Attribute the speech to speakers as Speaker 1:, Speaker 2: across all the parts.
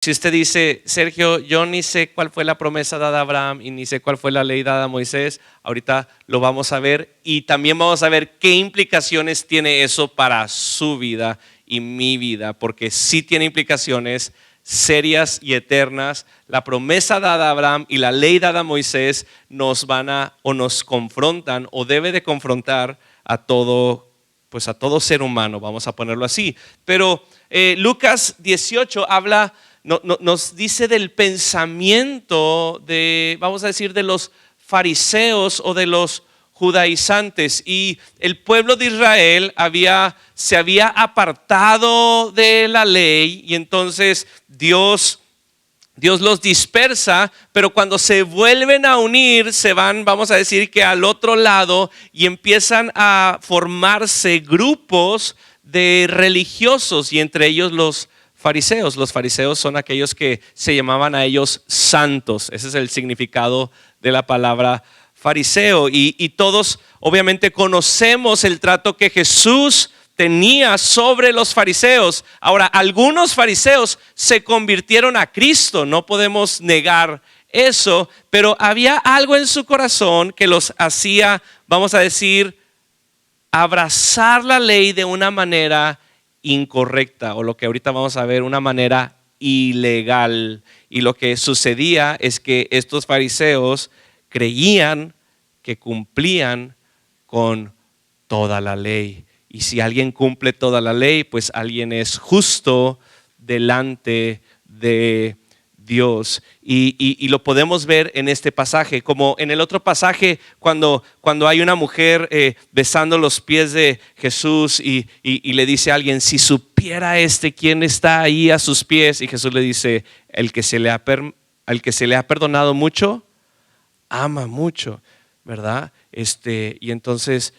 Speaker 1: Si usted dice, Sergio, yo ni sé cuál fue la promesa dada a Abraham y ni sé cuál fue la ley dada a Moisés, ahorita lo vamos a ver y también vamos a ver qué implicaciones tiene eso para su vida y mi vida, porque sí tiene implicaciones serias y eternas. La promesa dada a Abraham y la ley dada a Moisés nos confrontan o debe de confrontar a todo, pues a todo ser humano, vamos a ponerlo así. Pero Lucas 18 nos dice del pensamiento de, vamos a decir, de los fariseos o de los judaizantes, y el pueblo de Israel se había apartado de la ley y entonces Dios los dispersa, pero cuando se vuelven a unir se van, vamos a decir que al otro lado, y empiezan a formarse grupos de religiosos, y entre ellos los fariseos. Los fariseos son aquellos que se llamaban a ellos santos. Ese es el significado de la palabra fariseo, y todos obviamente conocemos el trato que Jesús tenía sobre los fariseos. Ahora, algunos fariseos se convirtieron a Cristo, no podemos negar eso, pero había algo en su corazón que los hacía, vamos a decir, abrazar la ley de una manera incorrecta, o lo que ahorita vamos a ver, una manera ilegal. Y lo que sucedía es que estos fariseos creían que cumplían con toda la ley. Y si alguien cumple toda la ley, pues alguien es justo delante de Dios. Y lo podemos ver en este pasaje, como en el otro pasaje, cuando hay una mujer besando los pies de Jesús y le dice a alguien, si supiera quién está ahí a sus pies, y Jesús le dice, al que se le ha perdonado mucho, ama mucho, ¿verdad? Y entonces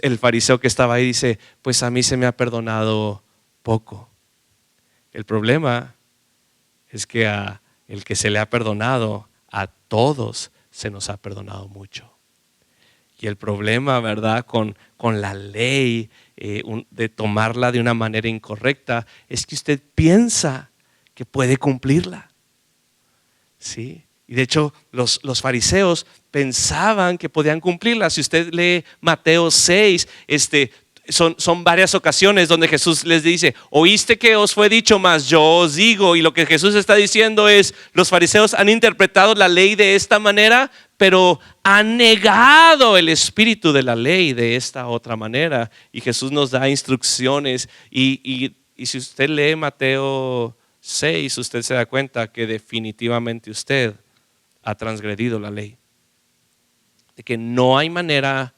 Speaker 1: el fariseo que estaba ahí dice, pues a mí se me ha perdonado poco. El problema es que a el que se le ha perdonado, a todos se nos ha perdonado mucho. Y el problema, ¿verdad?, con la ley, de tomarla de una manera incorrecta, es que usted piensa que puede cumplirla, ¿sí? Y de hecho los fariseos pensaban que podían cumplirla. Si usted lee Mateo 6, son varias ocasiones donde Jesús les dice, oíste que os fue dicho, mas yo os digo. Y lo que Jesús está diciendo es, los fariseos han interpretado la ley de esta manera, pero han negado el espíritu de la ley de esta otra manera. Y Jesús nos da instrucciones, y si usted lee Mateo 6, usted se da cuenta que definitivamente usted ha transgredido la ley, de que no hay manera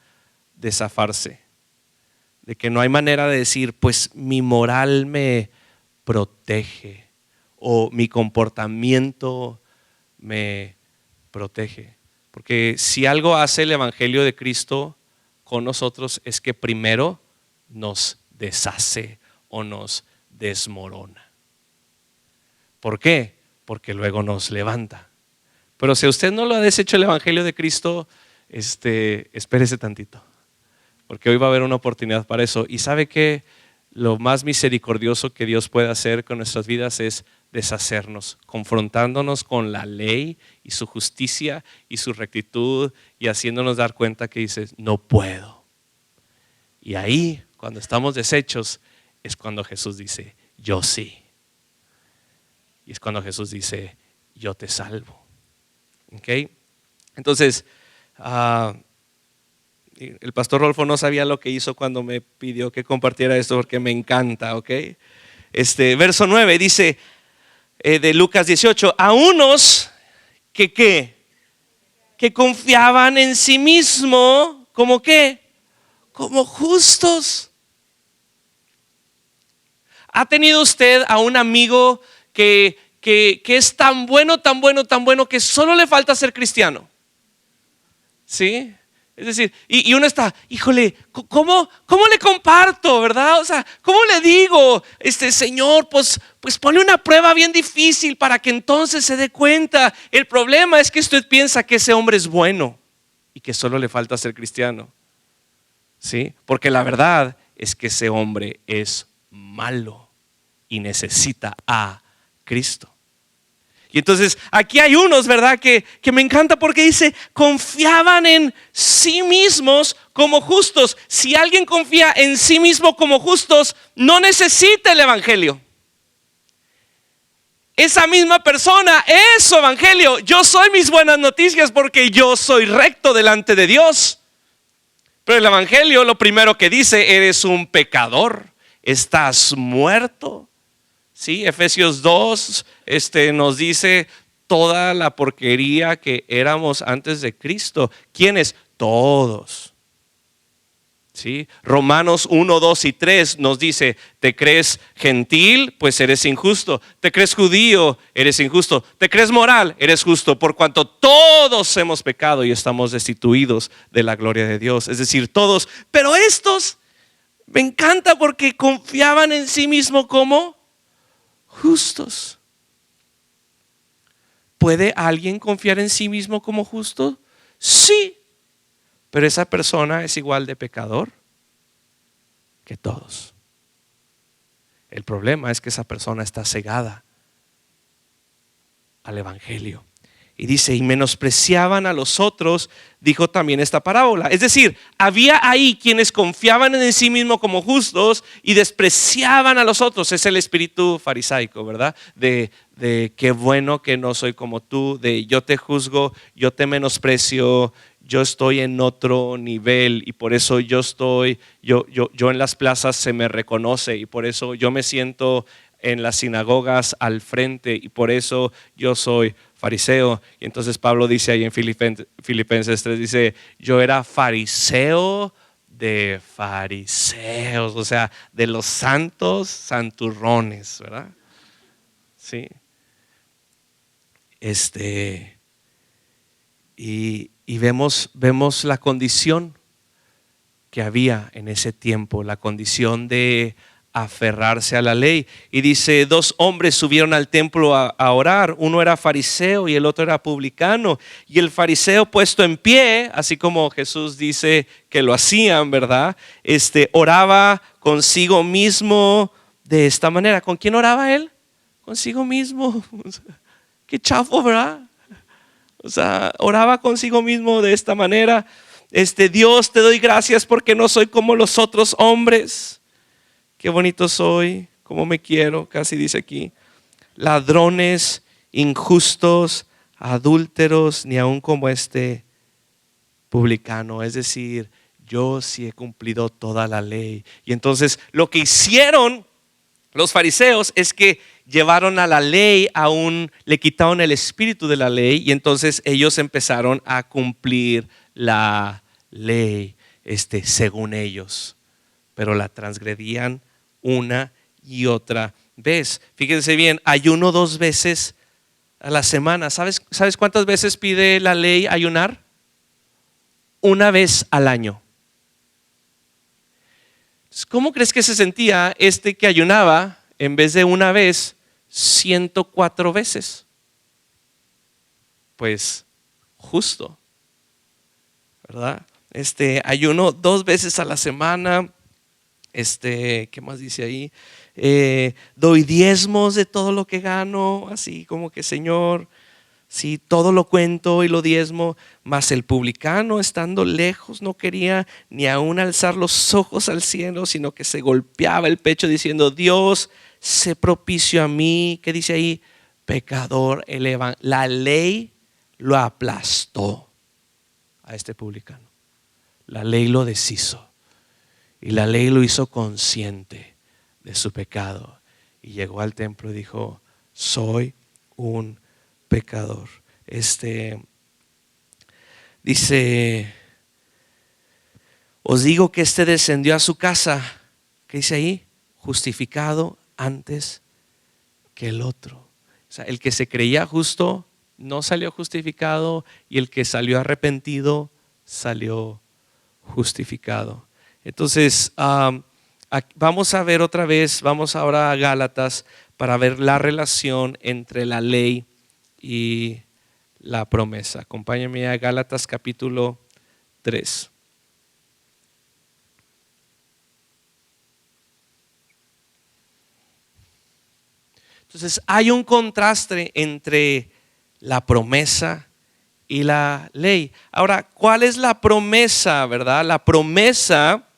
Speaker 1: de zafarse, de que no hay manera de decir, pues mi moral me protege o mi comportamiento me protege. Porque si algo hace el Evangelio de Cristo con nosotros es que primero nos deshace o nos desmorona. ¿Por qué? Porque luego nos levanta. Pero si usted no lo ha deshecho el Evangelio de Cristo, espérese tantito, porque hoy va a haber una oportunidad para eso. Y sabe que lo más misericordioso que Dios puede hacer con nuestras vidas es deshacernos, confrontándonos con la ley y su justicia y su rectitud, y haciéndonos dar cuenta que dices, no puedo. Y ahí, cuando estamos deshechos, es cuando Jesús dice, yo sí. Y es cuando Jesús dice, yo te salvo. ¿Okay? Entonces, el pastor Rolfo no sabía lo que hizo cuando me pidió que compartiera esto, porque me encanta, ¿ok? Verso 9 dice, de Lucas 18, a unos que confiaban en sí mismo, ¿como qué? Como justos. ¿Ha tenido usted a un amigo que es tan bueno que solo le falta ser cristiano? ¿Sí? Es decir, y uno está, híjole, ¿cómo le comparto, verdad? O sea, ¿cómo le digo, Señor, pues ponle una prueba bien difícil para que entonces se dé cuenta? El problema es que usted piensa que ese hombre es bueno y que solo le falta ser cristiano, ¿sí? Porque la verdad es que ese hombre es malo y necesita a Cristo. Y entonces aquí hay unos, ¿verdad? Que me encanta porque dice, confiaban en sí mismos como justos. Si alguien confía en sí mismo como justos, no necesita el evangelio. Esa misma persona es su evangelio. Yo soy mis buenas noticias porque yo soy recto delante de Dios. Pero el evangelio lo primero que dice, eres un pecador, estás muerto. Sí, Efesios 2 nos dice toda la porquería que éramos antes de Cristo. ¿Quiénes? Todos. ¿Sí? Romanos 1, 2 y 3 nos dice, te crees gentil, pues eres injusto. Te crees judío, eres injusto. Te crees moral, eres justo. Por cuanto todos hemos pecado y estamos destituidos de la gloria de Dios. Es decir, todos. Pero estos me encanta porque confiaban en sí mismos como justos. ¿Puede alguien confiar en sí mismo como justo? Sí. Pero esa persona es igual de pecador que todos. El problema es que esa persona está cegada al evangelio. Y dice, y menospreciaban a los otros, dijo también esta parábola. Es decir, había ahí quienes confiaban en sí mismo como justos y despreciaban a los otros. Es el espíritu farisaico, ¿verdad? De qué bueno que no soy como tú, de yo te juzgo, yo te menosprecio, yo estoy en otro nivel y por eso yo en las plazas se me reconoce y por eso yo me siento en las sinagogas al frente y por eso yo soy fariseo. Y entonces Pablo dice ahí en Filipenses 3, dice, yo era fariseo de fariseos, o sea, de los santos santurrones, ¿verdad? Sí. Y vemos la condición que había en ese tiempo, la condición de aferrarse a la ley. Y dice, dos hombres subieron al templo a orar, uno era fariseo y el otro era publicano. Y el fariseo puesto en pie, así como Jesús dice que lo hacían, ¿verdad? Oraba consigo mismo de esta manera. ¿Con quién oraba él? Consigo mismo. Qué chafo, ¿verdad? O sea, oraba consigo mismo de esta manera. Dios, te doy gracias porque no soy como los otros hombres. Qué bonito soy, cómo me quiero, casi dice aquí. Ladrones, injustos, adúlteros, ni aun como este publicano. Es decir, yo sí he cumplido toda la ley. Y entonces lo que hicieron los fariseos es que llevaron a la ley le quitaron el espíritu de la ley y entonces ellos empezaron a cumplir la ley, según ellos, pero la transgredían una y otra vez. Fíjense bien, ayuno 2 veces a la semana. ¿Sabes cuántas veces pide la ley ayunar? 1 vez al año. ¿Cómo crees que se sentía que ayunaba en vez de 1 vez, 104 veces? Pues justo, ¿verdad? Ayuno 2 veces a la semana. ¿Qué más dice ahí? Doy diezmos de todo lo que gano, así como que Señor, sí, todo lo cuento y lo diezmo. Mas el publicano, estando lejos, no quería ni aún alzar los ojos al cielo, sino que se golpeaba el pecho diciendo, Dios, sé propicio a mí. ¿Qué dice ahí? Pecador. La ley lo aplastó a este publicano. La ley lo deshizo. Y la ley lo hizo consciente de su pecado. Y llegó al templo y dijo, soy un pecador. Dice, os digo que descendió a su casa, ¿qué dice ahí? Justificado antes que el otro. O sea, el que se creía justo no salió justificado y el que salió arrepentido salió justificado. Entonces, vamos a ver otra vez, vamos ahora a Gálatas para ver la relación entre la ley y la promesa. Acompáñenme a Gálatas capítulo 3. Entonces hay un contraste entre la promesa y la ley. Ahora, ¿cuál es la promesa, verdad? La promesa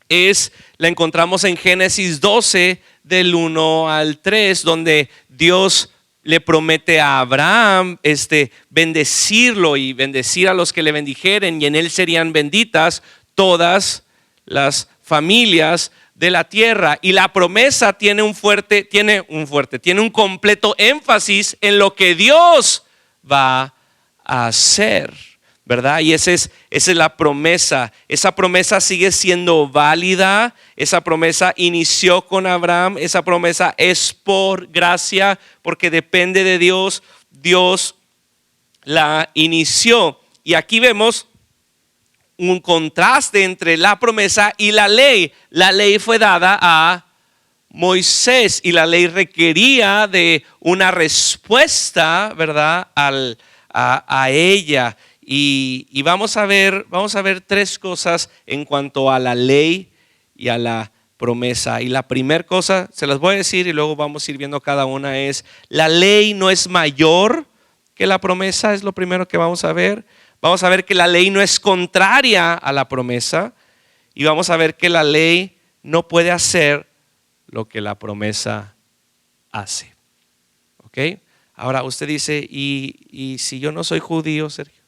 Speaker 1: la encontramos en Génesis 12 del 1 al 3, donde Dios le promete a Abraham bendecirlo y bendecir a los que le bendijeren, y en él serían benditas todas las familias de la tierra. Y la promesa tiene un completo énfasis en lo que Dios va a hacer, ¿verdad? Y esa es la promesa. Esa promesa sigue siendo válida. Esa promesa inició con Abraham. Esa promesa es por gracia, porque depende de Dios. Dios la inició. Y aquí vemos un contraste entre la promesa y la ley. La ley fue dada a Moisés y la ley requería de una respuesta, ¿verdad? A ella. Y vamos a ver tres cosas en cuanto a la ley y a la promesa. Y la primera cosa, se las voy a decir y luego vamos a ir viendo cada una, es: la ley no es mayor que la promesa. Es lo primero que vamos a ver. Vamos a ver que la ley no es contraria a la promesa, y vamos a ver que la ley no puede hacer lo que la promesa hace. ¿Ok? Ahora usted dice, ¿y si yo no soy judío, Sergio?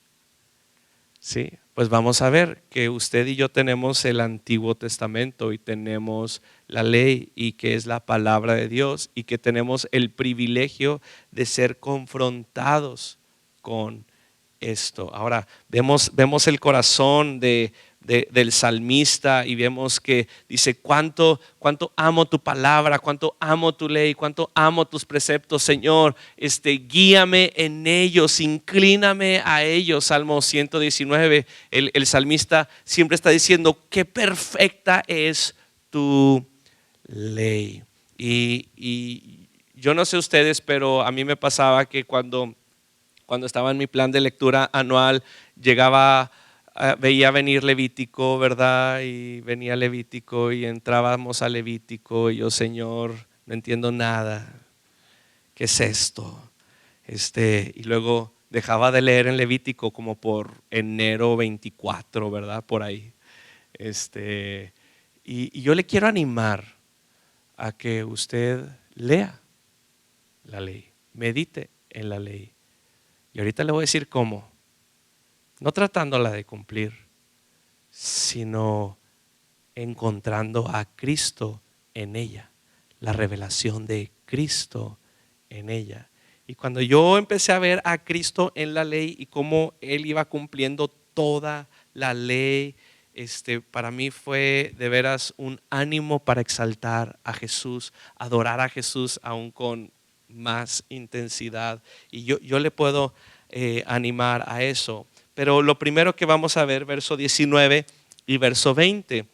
Speaker 1: Sí, pues vamos a ver que usted y yo tenemos el Antiguo Testamento y tenemos la ley, y que es la palabra de Dios, y que tenemos el privilegio de ser confrontados con esto. Ahora vemos el corazón del salmista, y vemos que dice: cuánto amo tu palabra, cuánto amo tu ley, cuánto amo tus preceptos, Señor. Guíame en ellos, inclíname a ellos. Salmo 119, el salmista siempre está diciendo qué perfecta es tu ley. Y yo no sé ustedes, pero a mí me pasaba que cuando estaba en mi plan de lectura anual, veía venir Levítico, ¿verdad? Y venía Levítico y entrábamos a Levítico, y yo: Señor, no entiendo nada. ¿Qué es esto? Y luego dejaba de leer en Levítico como por enero 24, ¿verdad? Por ahí. Y yo le quiero animar a que usted lea la ley, medite en la ley. Y ahorita le voy a decir cómo. No tratándola de cumplir, sino encontrando a Cristo en ella, la revelación de Cristo en ella. Y cuando yo empecé a ver a Cristo en la ley y cómo Él iba cumpliendo toda la ley, para mí fue de veras un ánimo para exaltar a Jesús, adorar a Jesús aún con más intensidad. Y yo le puedo animar a eso. Pero lo primero que vamos a ver, verso 19 y verso 20,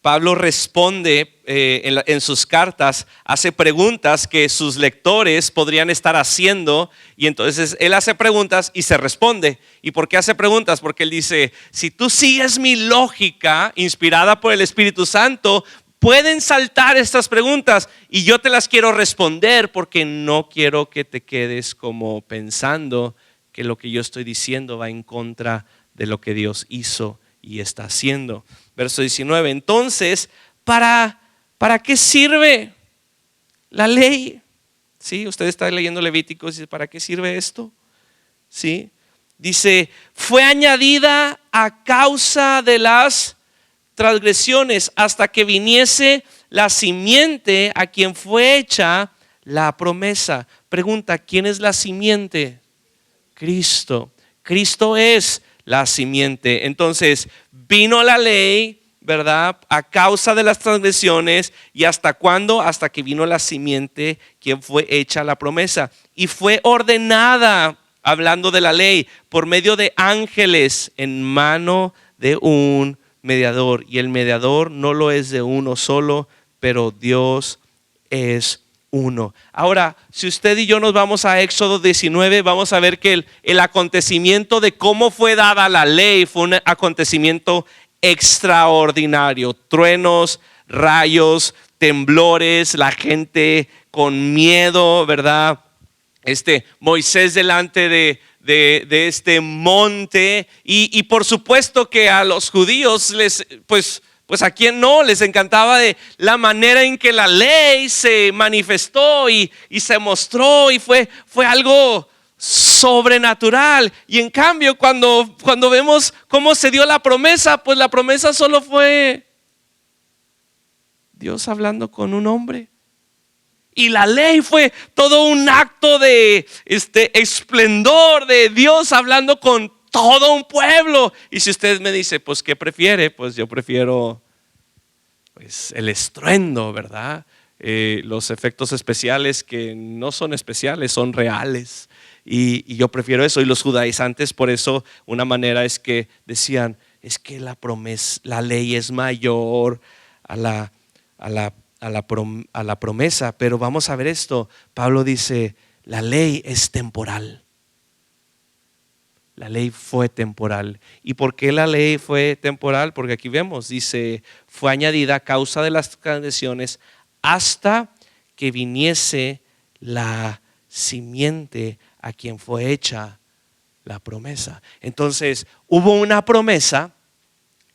Speaker 1: Pablo responde en sus cartas, hace preguntas que sus lectores podrían estar haciendo, y entonces él hace preguntas y se responde. ¿Y por qué hace preguntas? Porque él dice: si tú sigues mi lógica inspirada por el Espíritu Santo, pueden saltar estas preguntas y yo te las quiero responder, porque no quiero que te quedes como pensando que lo que yo estoy diciendo va en contra de lo que Dios hizo y está haciendo. Verso 19, entonces, ¿para qué sirve la ley? ¿Sí? Usted está leyendo Levíticos y dice: ¿para qué sirve esto? ¿Sí? Dice: fue añadida a causa de las transgresiones, hasta que viniese la simiente a quien fue hecha la promesa. Pregunta: ¿quién es la simiente? Cristo. Cristo es la simiente. Entonces vino la ley, ¿verdad? A causa de las transgresiones. ¿Y hasta cuándo? Hasta que vino la simiente, quien fue hecha la promesa. Y fue ordenada, hablando de la ley, por medio de ángeles en mano de un mediador. Y el mediador no lo es de uno solo, pero Dios es uno. Ahora, si usted y yo nos vamos a Éxodo 19, vamos a ver que el acontecimiento de cómo fue dada la ley fue un acontecimiento extraordinario. Truenos, rayos, temblores, la gente con miedo, ¿verdad? Moisés delante de este monte y por supuesto que a los judíos pues a quien no les encantaba de la manera en que la ley se manifestó y se mostró y fue algo sobrenatural. Y en cambio cuando vemos cómo se dio la promesa, pues la promesa solo fue Dios hablando con un hombre. Y la ley fue todo un acto de esplendor de Dios hablando con todo un pueblo. Y si usted me dice, pues ¿qué prefiere? Pues yo prefiero pues el estruendo, ¿verdad? Los efectos especiales que no son especiales, son reales. Y yo prefiero eso. Y los judaizantes, por eso, una manera es que decían, es que la ley es mayor a la promesa. Pero vamos a ver esto. Pablo dice, la ley es temporal. La ley fue temporal. ¿Y por qué la ley fue temporal? Porque aquí vemos, dice, fue añadida a causa de las transgresiones hasta que viniese la simiente a quien fue hecha la promesa. Entonces, hubo una promesa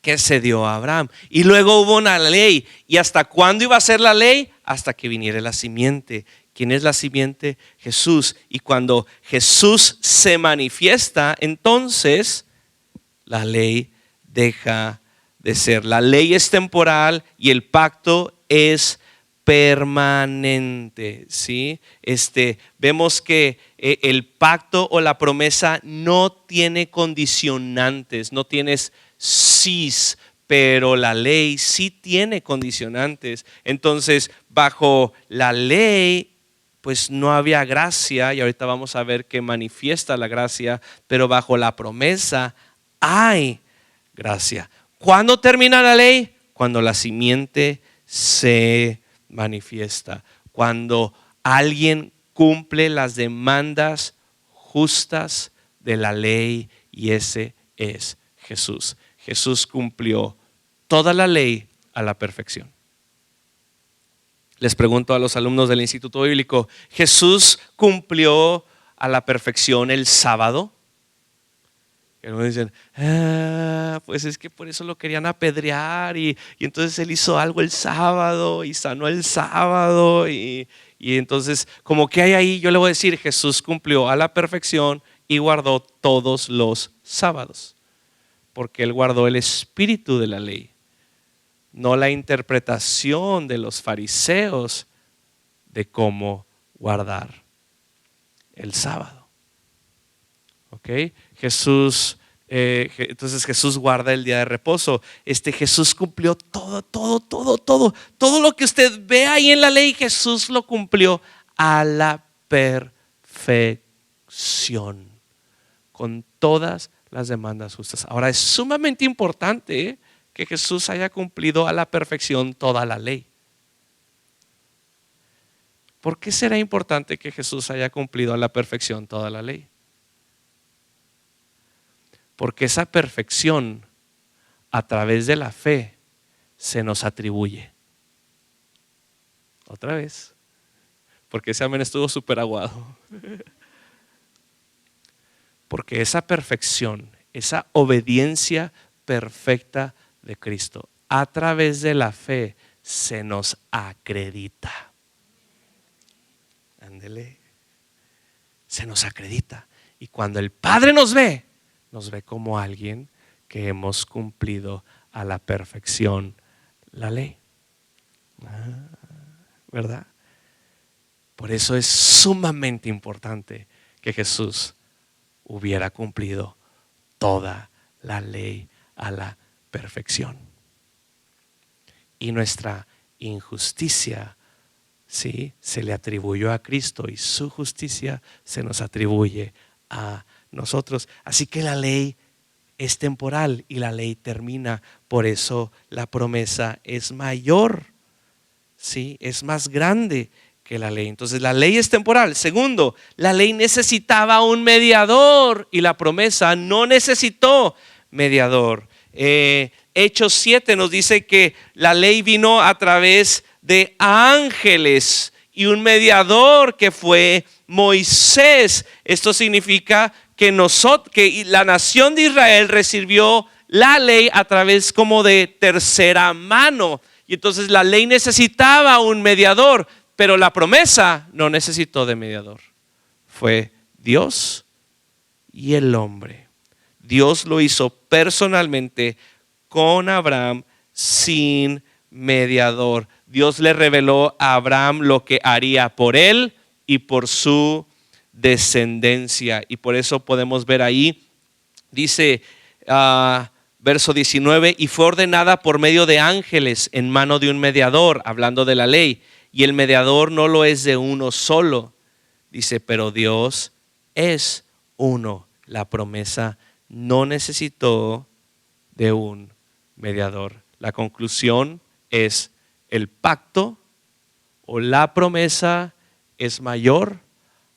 Speaker 1: que se dio a Abraham y luego hubo una ley. ¿Y hasta cuándo iba a ser la ley? Hasta que viniera la simiente. ¿Quién es la simiente? Jesús. Y cuando Jesús se manifiesta, entonces la ley deja de ser. La ley es temporal y el pacto es permanente, ¿sí? Vemos que el pacto o la promesa no tiene condicionantes, no tienes sís, pero la ley sí tiene condicionantes. Entonces, bajo la ley pues no había gracia, y ahorita vamos a ver que manifiesta la gracia, pero bajo la promesa hay gracia. ¿Cuándo termina la ley? Cuando la simiente se manifiesta, cuando alguien cumple las demandas justas de la ley, y ese es Jesús. Jesús cumplió toda la ley a la perfección. Les pregunto a los alumnos del Instituto Bíblico, ¿Jesús cumplió a la perfección el sábado? Y algunos dicen, pues es que por eso lo querían apedrear y entonces él hizo algo el sábado y sanó el sábado y entonces como que hay ahí. Yo le voy a decir, Jesús cumplió a la perfección y guardó todos los sábados, porque él guardó el espíritu de la ley, no la interpretación de los fariseos de cómo guardar el sábado. ¿Ok? Entonces Jesús guarda el día de reposo. Jesús cumplió todo lo que usted ve ahí en la ley. Jesús lo cumplió a la perfección, con todas las demandas justas. Ahora es sumamente importante que Jesús haya cumplido a la perfección toda la ley. ¿Por qué será importante que Jesús haya cumplido a la perfección toda la ley? Porque esa perfección a través de la fe se nos atribuye. Otra vez, porque ese amén estuvo súper aguado. Porque esa perfección, esa obediencia perfecta de Cristo, a través de la fe se nos acredita. Ándele. Se nos acredita. Y cuando el Padre nos ve como alguien que hemos cumplido a la perfección la ley. ¿Verdad? Por eso es sumamente importante que Jesús hubiera cumplido toda la ley a la perfección. Y nuestra injusticia, ¿sí?, se le atribuyó a Cristo y su justicia se nos atribuye a nosotros. Así que la ley es temporal y la ley termina. Por eso la promesa es mayor, ¿sí?, es más grande que la ley. Entonces la ley es temporal. Segundo, la ley necesitaba un mediador y la promesa no necesitó mediador. Hechos 7 nos dice que la ley vino a través de ángeles y un mediador que fue Moisés. Esto significa que la nación de Israel recibió la ley a través como de tercera mano. Y entonces la ley necesitaba un mediador, pero la promesa no necesitó de mediador. Fue Dios y el hombre. Dios lo hizo personalmente con Abraham sin mediador. Dios le reveló a Abraham lo que haría por él y por su descendencia. Y por eso podemos ver ahí, dice verso 19, y fue ordenada por medio de ángeles en mano de un mediador, hablando de la ley. Y el mediador no lo es de uno solo. Dice, pero Dios es uno. La promesa no necesitó de un mediador. La conclusión es: el pacto o la promesa es mayor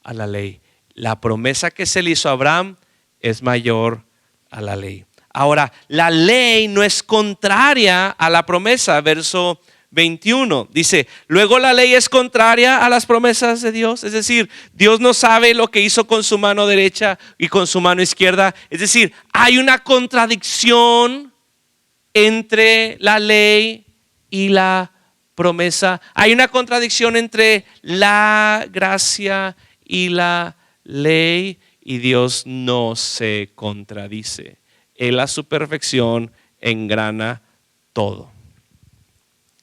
Speaker 1: a la ley. La promesa que se le hizo a Abraham es mayor a la ley. Ahora, la ley no es contraria a la promesa. Verso 21 dice, luego la ley es contraria a las promesas de Dios. Es decir, Dios no sabe lo que hizo con su mano derecha y con su mano izquierda. Es decir, hay una contradicción entre la ley y la promesa. Hay una contradicción entre la gracia y la ley, y Dios no se contradice. Él a su perfección engrana todo.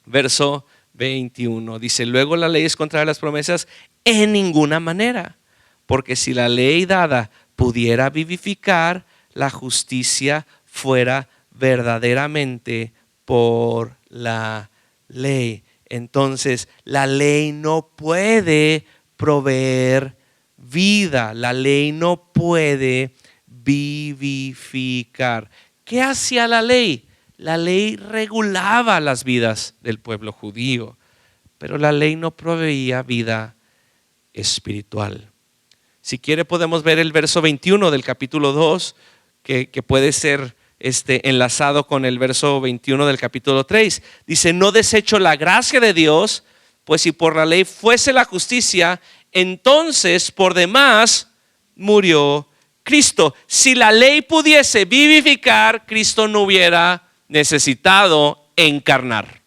Speaker 1: Verso 21 dice, luego la ley es contraria a las promesas en ninguna manera, porque si la ley dada pudiera vivificar, la justicia fuera verdaderamente por la ley. Entonces, la ley no puede proveer vida, la ley no puede vivificar. ¿Qué hacía la ley? La ley regulaba las vidas del pueblo judío, pero la ley no proveía vida espiritual. Si quiere podemos ver el verso 21 del capítulo 2, que puede ser enlazado con el verso 21 del capítulo 3. Dice, no desecho la gracia de Dios, pues si por la ley fuese la justicia, entonces por demás murió Cristo. Si la ley pudiese vivificar, Cristo no hubiera necesitado encarnar.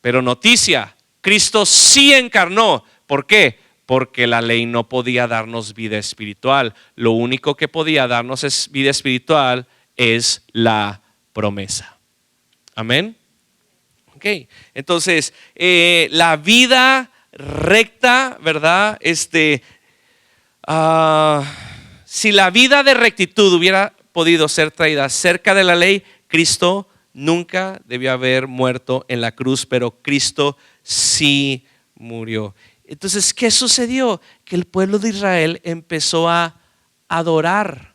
Speaker 1: Pero noticia, Cristo sí encarnó. ¿Por qué? Porque la ley no podía darnos vida espiritual. Lo único que podía darnos vida espiritual es la promesa. Amén. Ok, entonces la vida recta, ¿verdad? Si la vida de rectitud hubiera podido ser traída cerca de la ley, Cristo nunca debió haber muerto en la cruz, pero Cristo sí murió. Entonces, ¿qué sucedió? Que el pueblo de Israel empezó a adorar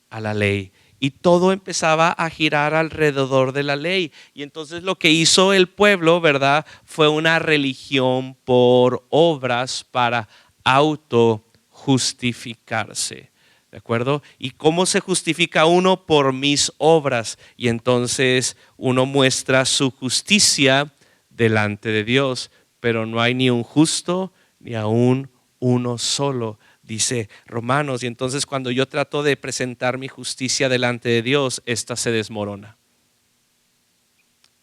Speaker 1: a la ley y todo empezaba a girar alrededor de la ley. Y entonces lo que hizo el pueblo, ¿verdad?, fue una religión por obras para autojustificarse. ¿De acuerdo? ¿Y cómo se justifica uno? Por mis obras. Y entonces uno muestra su justicia delante de Dios, pero no hay ni un justo ni aún uno solo, dice Romanos. Y entonces cuando yo trato de presentar mi justicia delante de Dios, esta se desmorona.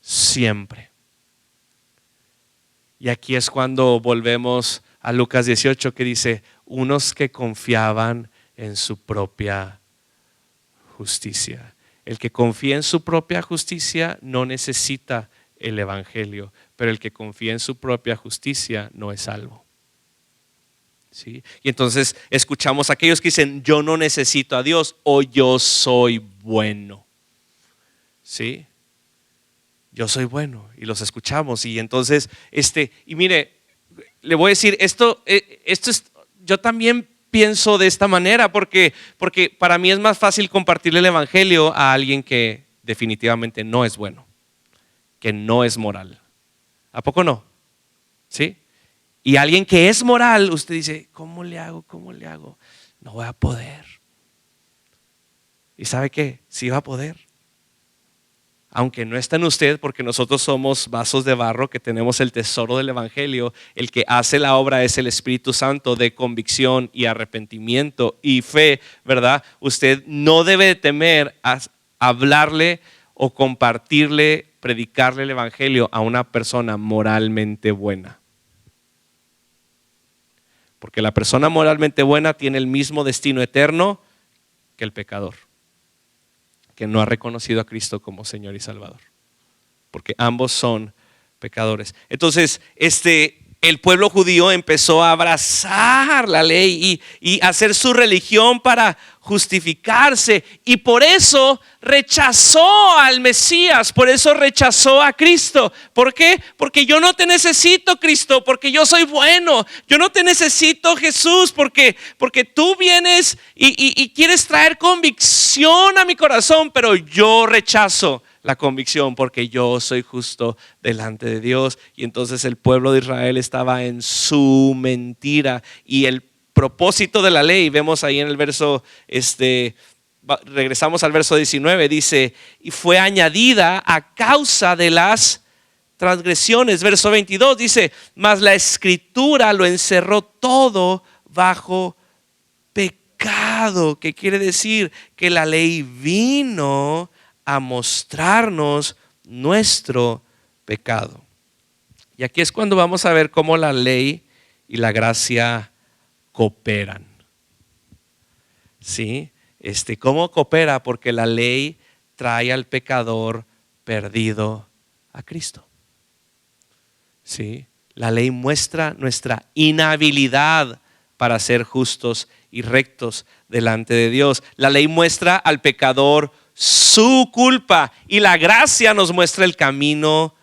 Speaker 1: Siempre. Y aquí es cuando volvemos a Lucas 18 que dice, unos que confiaban en su propia justicia. El que confía en su propia justicia no necesita el evangelio, pero el que confía en su propia justicia no es salvo. ¿Sí? Y entonces escuchamos a aquellos que dicen, yo no necesito a Dios o yo soy bueno. ¿Sí? Yo soy bueno, y los escuchamos. Y entonces, y mire, le voy a decir, esto es, yo también pienso de esta manera porque para mí es más fácil compartirle el evangelio a alguien que definitivamente no es bueno, que no es moral. ¿A poco no? ¿Sí? Y alguien que es moral, usted dice, ¿cómo le hago? ¿Cómo le hago? No voy a poder. ¿Y sabe qué? Sí va a poder. aunque no está en usted, porque nosotros somos vasos de barro que tenemos el tesoro del Evangelio, el que hace la obra es el Espíritu Santo de convicción y arrepentimiento y fe, ¿verdad? Usted no debe temer a hablarle o compartirle, predicarle el Evangelio a una persona moralmente buena. Porque la persona moralmente buena tiene el mismo destino eterno que el pecador, que no ha reconocido a Cristo como Señor y Salvador. Porque ambos son pecadores. Entonces, el pueblo judío empezó a abrazar la ley y hacer su religión para justificarse. Y por eso rechazó al Mesías, por eso rechazó a Cristo. ¿Por qué? Porque yo no te necesito, Cristo, porque yo soy bueno. Yo no te necesito, Jesús, porque tú vienes y quieres traer convicción a mi corazón, pero yo rechazo la convicción porque yo soy justo delante de Dios. Y entonces el pueblo de Israel estaba en su mentira. Y el propósito de la ley, vemos ahí en el verso, regresamos al verso 19, dice, y fue añadida a causa de las transgresiones. Verso 22 dice, mas la escritura lo encerró todo bajo pecado. ¿Qué quiere decir? Que la ley vino a mostrarnos nuestro pecado. Y aquí es cuando vamos a ver cómo la ley y la gracia cooperan. ¿Sí? ¿Cómo coopera? Porque la ley trae al pecador perdido a Cristo. ¿Sí? La ley muestra nuestra inhabilidad para ser justos y rectos delante de Dios. La ley muestra al pecador su culpa y la gracia nos muestra el camino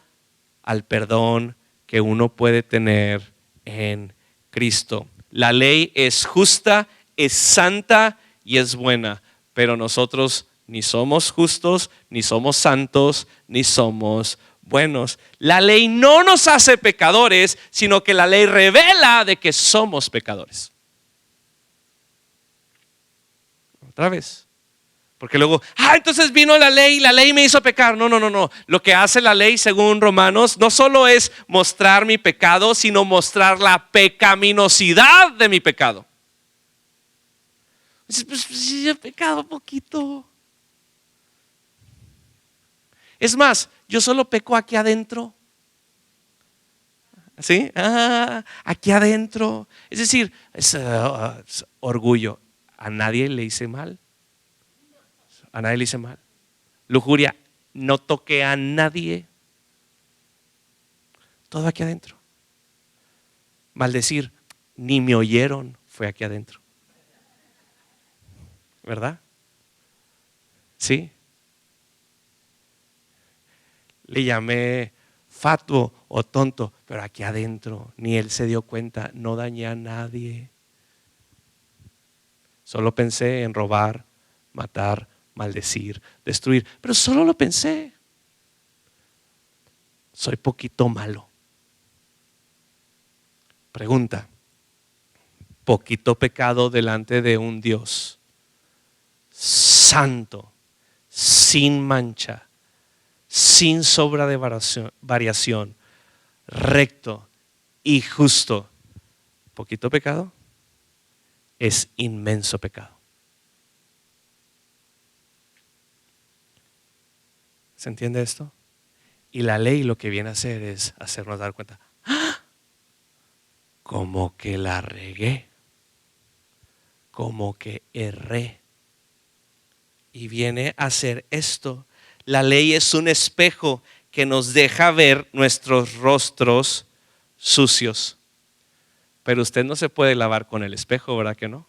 Speaker 1: al perdón que uno puede tener en Cristo. La ley es justa, es santa y es buena, pero nosotros ni somos justos, ni somos santos, ni somos buenos. La ley no nos hace pecadores, sino que la ley revela de que somos pecadores. Otra vez. Porque luego, entonces vino la ley y la ley me hizo pecar. No. Lo que hace la ley, según Romanos, no solo es mostrar mi pecado, sino mostrar la pecaminosidad de mi pecado. Pues yo he pecado poquito. Es más, yo solo peco aquí adentro. ¿Sí? Aquí adentro. Es decir, es orgullo. A nadie le hice mal. A nadie le hice mal. Lujuria, no toqué a nadie. Todo aquí adentro. Maldecir, ni me oyeron, fue aquí adentro. ¿Verdad? ¿Sí? Le llamé fatuo o tonto, pero aquí adentro ni él se dio cuenta, no dañé a nadie. Solo pensé en robar, matar, maldecir, destruir, pero solo lo pensé. Soy poquito malo. Pregunta: poquito pecado delante de un Dios santo, sin mancha, sin sombra de variación, recto y justo. ¿Poquito pecado? Es inmenso pecado. ¿Se entiende esto? Y la ley lo que viene a hacer es hacernos dar cuenta, como que la regué, como que erré. Y viene a hacer esto. La ley es un espejo que nos deja ver nuestros rostros sucios. Pero usted no se puede lavar con el espejo, ¿verdad que no?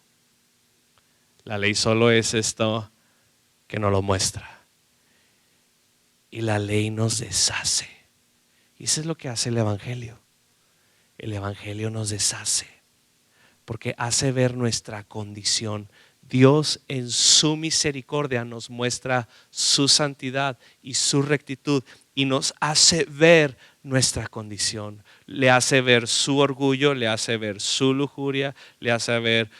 Speaker 1: La ley solo es esto que nos lo muestra. Y la ley nos deshace. Y eso es lo que hace el Evangelio. El Evangelio nos deshace porque hace ver nuestra condición. Dios en su misericordia nos muestra su santidad y su rectitud y nos hace ver nuestra condición. Le hace ver su orgullo, le hace ver su lujuria, le hace ver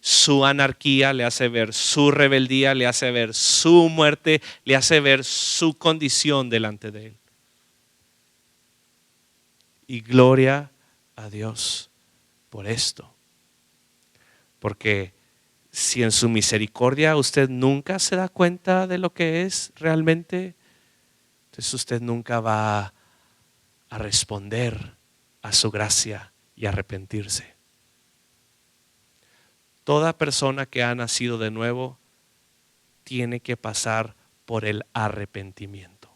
Speaker 1: su anarquía, le hace ver su rebeldía, le hace ver su muerte, le hace ver su condición delante de Él. Y gloria a Dios por esto. Porque si en su misericordia usted nunca se da cuenta de lo que es realmente, entonces usted nunca va a responder a su gracia y arrepentirse. Toda persona que ha nacido de nuevo tiene que pasar por el arrepentimiento.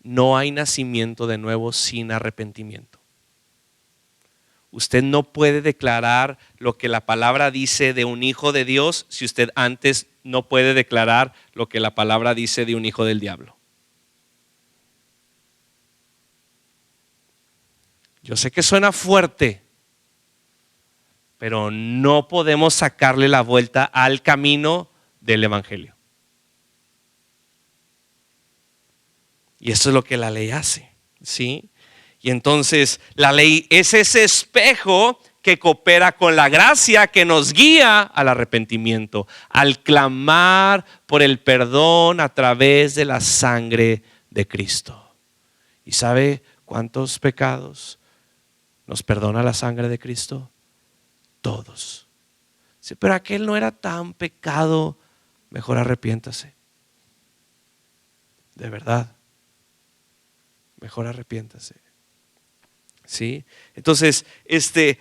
Speaker 1: No hay nacimiento de nuevo sin arrepentimiento. Usted no puede declarar lo que la palabra dice de un hijo de Dios si usted antes no puede declarar lo que la palabra dice de un hijo del diablo. Yo sé que suena fuerte, pero no podemos sacarle la vuelta al camino del evangelio. Y eso es lo que la ley hace, ¿sí? Y entonces la ley es ese espejo que coopera con la gracia que nos guía al arrepentimiento, al clamar por el perdón a través de la sangre de Cristo. ¿Y sabe cuántos pecados nos perdona la sangre de Cristo? Todos. Sí, pero aquel no era tan pecado, mejor arrepiéntase. De verdad, mejor arrepiéntase. ¿Sí? Entonces,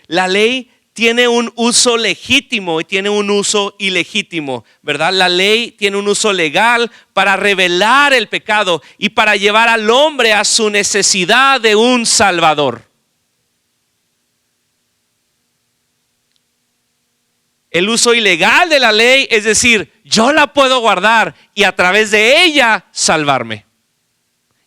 Speaker 1: la ley tiene un uso legítimo y tiene un uso ilegítimo, ¿verdad? La ley tiene un uso legal para revelar el pecado y para llevar al hombre a su necesidad de un Salvador. El uso ilegal de la ley es decir, yo la puedo guardar y a través de ella salvarme.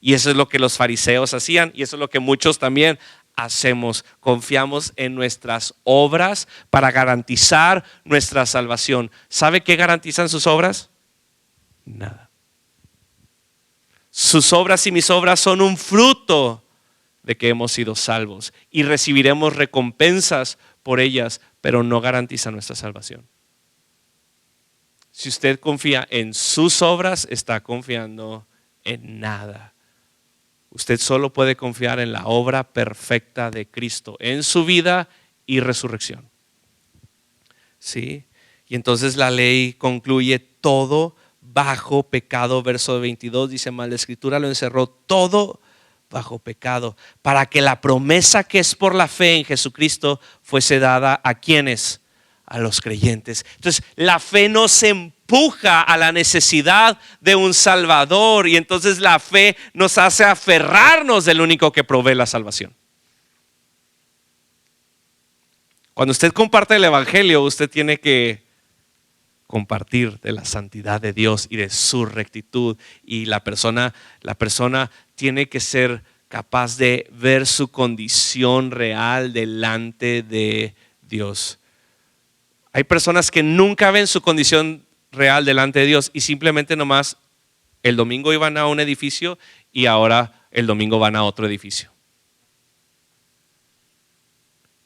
Speaker 1: Y eso es lo que los fariseos hacían y eso es lo que muchos también hacemos. Confiamos en nuestras obras para garantizar nuestra salvación. ¿Sabe qué garantizan sus obras? Nada. Sus obras y mis obras son un fruto de que hemos sido salvos y recibiremos recompensas por ellas, pero no garantiza nuestra salvación. Si usted confía en sus obras, está confiando en nada. Usted solo puede confiar en la obra perfecta de Cristo, en su vida y resurrección. ¿Sí? Y entonces la ley concluye todo bajo pecado. Verso 22 dice, mas la Escritura lo encerró todo bajo pecado, para que la promesa que es por la fe en Jesucristo fuese dada a quienes, a los creyentes. Entonces la fe nos empuja a la necesidad de un Salvador y entonces la fe nos hace aferrarnos del único que provee la salvación. Cuando usted comparte el evangelio, usted tiene que compartir de la santidad de Dios y de su rectitud, y la persona tiene que ser capaz de ver su condición real delante de Dios. Hay personas que nunca ven su condición real delante de Dios y simplemente nomás el domingo iban a un edificio y ahora el domingo van a otro edificio.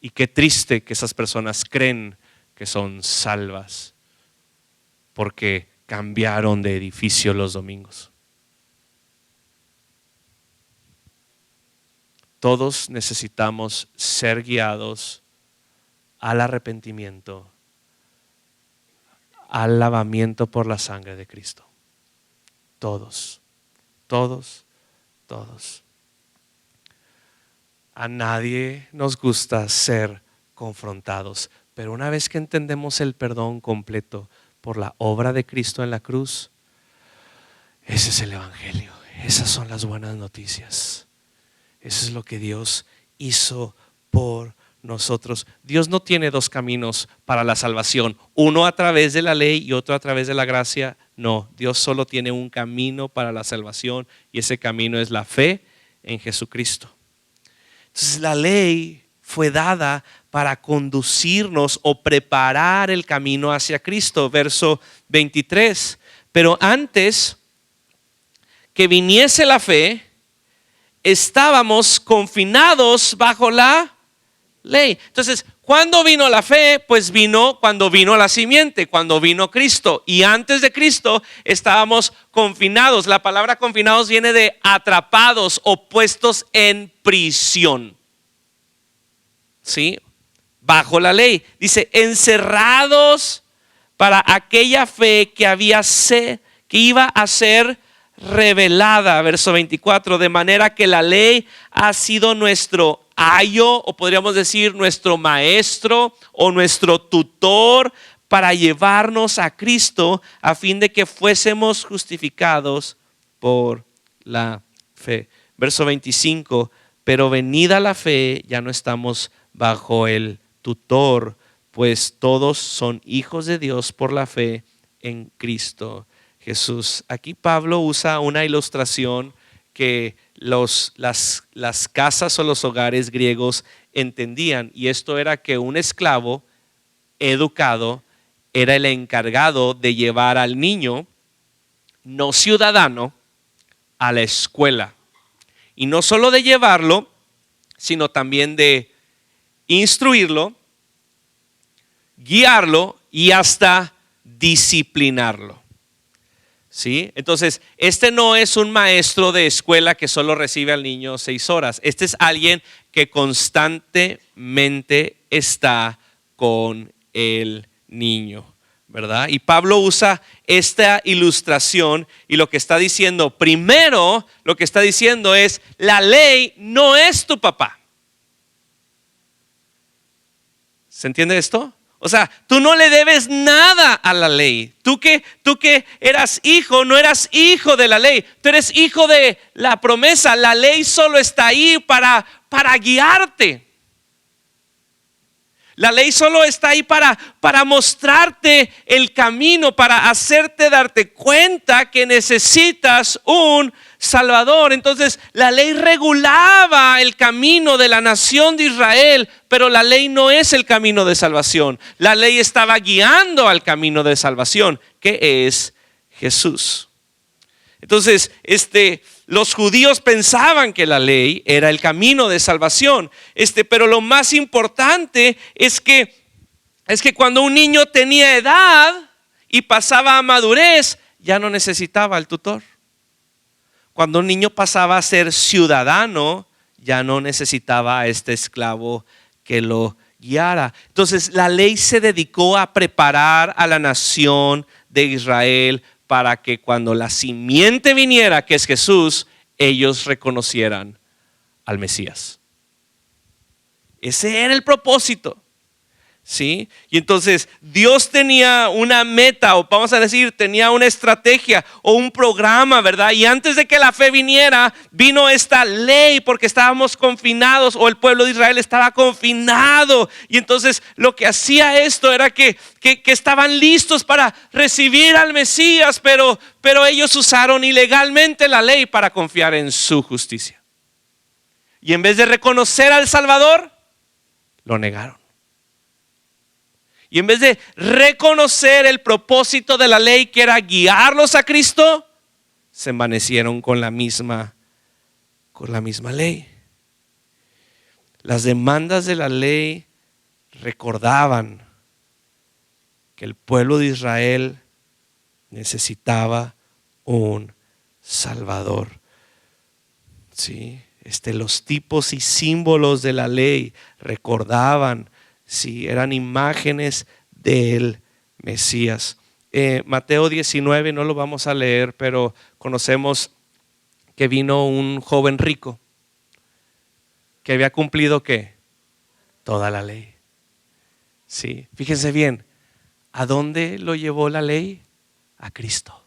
Speaker 1: Y qué triste que esas personas creen que son salvas porque cambiaron de edificio los domingos. Todos necesitamos ser guiados al arrepentimiento, al lavamiento por la sangre de Cristo. Todos, todos, todos. A nadie nos gusta ser confrontados, pero una vez que entendemos el perdón completo por la obra de Cristo en la cruz, ese es el evangelio, esas son las buenas noticias. Eso es lo que Dios hizo por nosotros. Dios no tiene dos caminos para la salvación, uno a través de la ley y otro a través de la gracia. No, Dios solo tiene un camino para la salvación y ese camino es la fe en Jesucristo. Entonces la ley fue dada para conducirnos o preparar el camino hacia Cristo. Verso 23, pero antes que viniese la fe, estábamos confinados bajo la ley. Entonces, ¿cuándo vino la fe? Pues vino cuando vino la simiente, cuando vino Cristo. Y antes de Cristo estábamos confinados. La palabra confinados viene de atrapados o puestos en prisión. ¿Sí? Bajo la ley. Dice, encerrados para aquella fe que iba a ser revelada. Verso 24, de manera que la ley ha sido nuestro ayo, o podríamos decir nuestro maestro o nuestro tutor para llevarnos a Cristo a fin de que fuésemos justificados por la fe. Verso 25, pero venida la fe ya no estamos bajo el tutor, pues todos son hijos de Dios por la fe en Cristo Jesús. Aquí Pablo usa una ilustración que las casas o los hogares griegos entendían, y esto era que un esclavo educado era el encargado de llevar al niño no ciudadano a la escuela, y no solo de llevarlo, sino también de instruirlo, guiarlo y hasta disciplinarlo. ¿Sí? Entonces, este no es un maestro de escuela que solo recibe al niño 6 horas. Este es alguien que constantemente está con el niño, ¿verdad? Y Pablo usa esta ilustración y lo que está diciendo, primero, lo que está diciendo es, la ley no es tu papá. ¿Se entiende esto? O sea, tú no le debes nada a la ley. Tú que eras hijo, no eras hijo de la ley. Tú eres hijo de la promesa. La ley solo está ahí para guiarte. La ley solo está ahí para mostrarte el camino, para hacerte darte cuenta que necesitas un Salvador. Entonces, la ley regulaba el camino de la nación de Israel, pero la ley no es el camino de salvación. La ley estaba guiando al camino de salvación, que es Jesús. Entonces, los judíos pensaban que la ley era el camino de salvación, pero lo más importante es que cuando un niño tenía edad y pasaba a madurez, ya no necesitaba al tutor. Cuando un niño pasaba a ser ciudadano, ya no necesitaba a este esclavo que lo guiara. Entonces, la ley se dedicó a preparar a la nación de Israel para que cuando la simiente viniera, que es Jesús, ellos reconocieran al Mesías. Ese era el propósito. ¿Sí? Y entonces Dios tenía una meta, o vamos a decir, tenía una estrategia o un programa, ¿verdad? Y antes de que la fe viniera, vino esta ley porque estábamos confinados, o el pueblo de Israel estaba confinado. Y entonces lo que hacía esto era que estaban listos para recibir al Mesías, pero ellos usaron ilegalmente la ley para confiar en su justicia. Y en vez de reconocer al Salvador, lo negaron. Y en vez de reconocer el propósito de la ley, que era guiarlos a Cristo, se envanecieron con la misma ley. Las demandas de la ley recordaban que el pueblo de Israel necesitaba un Salvador. ¿Sí? Los tipos y símbolos de la ley recordaban, sí, eran imágenes del Mesías. Mateo 19 no lo vamos a leer, pero conocemos que vino un joven rico que había cumplido ¿qué? Toda la ley. Sí, fíjense bien, ¿a dónde lo llevó la ley? A Cristo.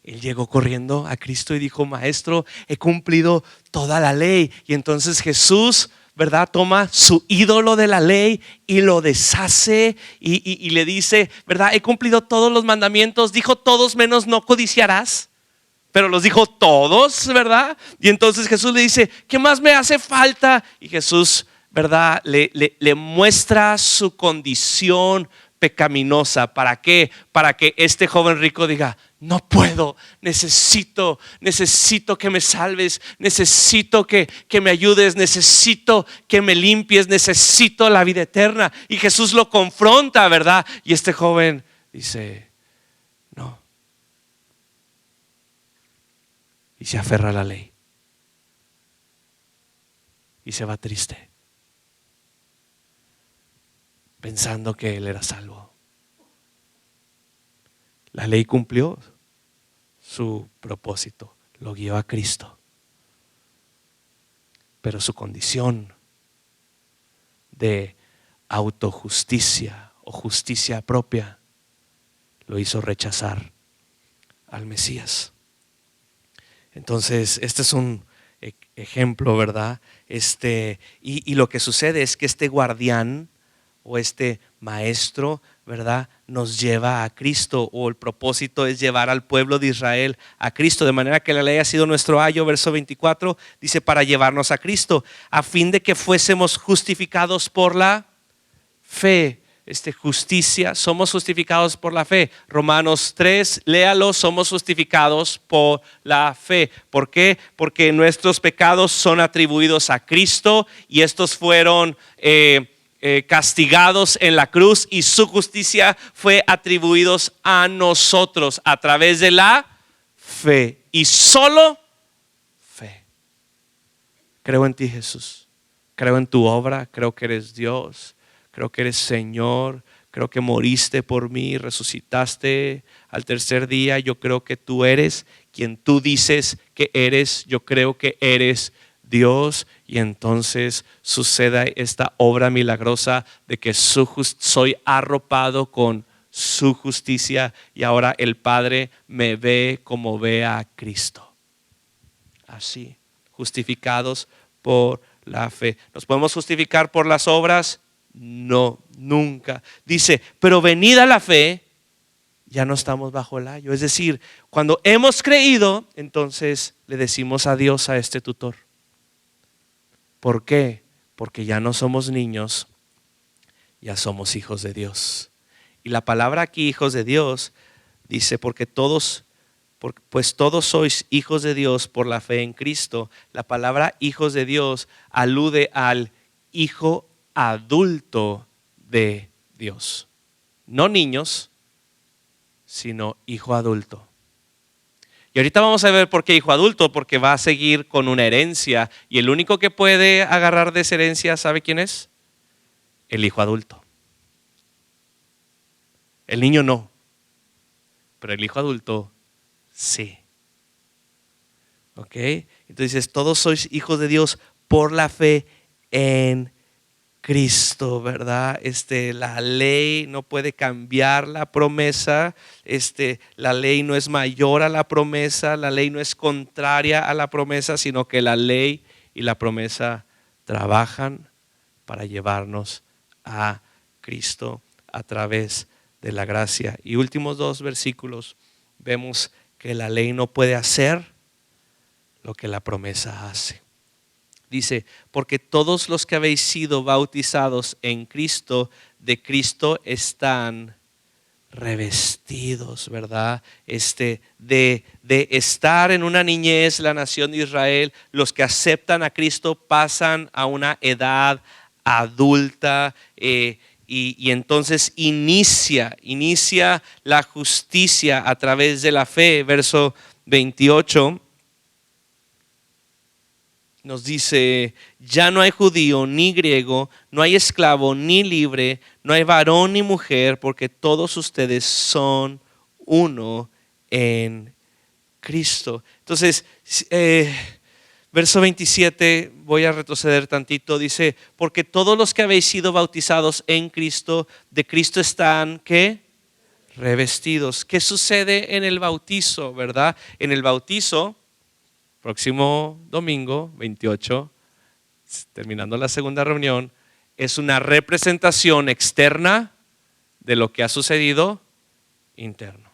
Speaker 1: Él llegó corriendo a Cristo y dijo: Maestro, he cumplido toda la ley. Y entonces Jesús, ¿verdad?, toma su ídolo de la ley y lo deshace y le dice, ¿verdad?, he cumplido todos los mandamientos. Dijo todos menos no codiciarás, pero los dijo todos, ¿verdad? Y entonces Jesús le dice: ¿qué más me hace falta? Y Jesús, ¿verdad?, le muestra su condición pecaminosa. ¿Para qué? Para que este joven rico diga, no puedo, necesito que me salves, necesito que me ayudes, necesito que me limpies, necesito la vida eterna. Y Jesús lo confronta, ¿verdad? Y este joven dice, no. Y se aferra a la ley. Y se va triste, pensando que él era salvo. La ley cumplió su propósito, lo guió a Cristo. Pero su condición de autojusticia o justicia propia lo hizo rechazar al Mesías. Entonces, este es un ejemplo, ¿verdad? Y lo que sucede es que este guardián o este maestro, ¿verdad?, nos lleva a Cristo, o el propósito es llevar al pueblo de Israel a Cristo, de manera que la ley ha sido nuestro ayo. Verso 24 dice, para llevarnos a Cristo, a fin de que fuésemos justificados por la fe. Justicia, somos justificados por la fe. Romanos 3, léalo, somos justificados por la fe. ¿Por qué? Porque nuestros pecados son atribuidos a Cristo y estos fueron castigados en la cruz, y su justicia fue atribuidos a nosotros a través de la fe, y solo fe. Creo en ti, Jesús, creo en tu obra, creo que eres Dios, creo que eres Señor, creo que moriste por mí, resucitaste al tercer día. Yo creo que tú eres quien tú dices que eres. Yo creo que eres Dios, y entonces sucede esta obra milagrosa de que soy arropado con su justicia, y ahora el Padre me ve como ve a Cristo. Así, justificados por la fe. ¿Nos podemos justificar por las obras? No, nunca. Dice, pero venida la fe, ya no estamos bajo el ayo. Es decir, cuando hemos creído, entonces le decimos adiós a este tutor. ¿Por qué? Porque ya no somos niños, ya somos hijos de Dios. Y la palabra aquí, hijos de Dios, dice, pues todos sois hijos de Dios por la fe en Cristo. La palabra hijos de Dios alude al hijo adulto de Dios. No niños, sino hijo adulto. Y ahorita vamos a ver por qué hijo adulto, porque va a seguir con una herencia, y el único que puede agarrar de esa herencia, ¿sabe quién es? El hijo adulto. El niño no, pero el hijo adulto sí. ¿Ok? Entonces, todos sois hijos de Dios por la fe en Cristo, ¿verdad? La ley no puede cambiar la promesa. La ley no es mayor a la promesa, la ley no es contraria a la promesa, sino que la ley y la promesa trabajan para llevarnos a Cristo a través de la gracia. Y últimos dos versículos, vemos que la ley no puede hacer lo que la promesa hace. Dice, porque todos los que habéis sido bautizados en Cristo, de Cristo están revestidos, ¿verdad? De estar en una niñez, la nación de Israel, los que aceptan a Cristo pasan a una edad adulta, y entonces inicia la justicia a través de la fe. Verso 28 nos dice, ya no hay judío ni griego, no hay esclavo ni libre, no hay varón ni mujer, porque todos ustedes son uno en Cristo. Entonces, verso 27, voy a retroceder tantito, dice, porque todos los que habéis sido bautizados en Cristo, de Cristo están, ¿qué? Revestidos. ¿Qué sucede en el bautizo, verdad? En el bautizo, próximo domingo 28, terminando la segunda reunión, es una representación externa de lo que ha sucedido interno.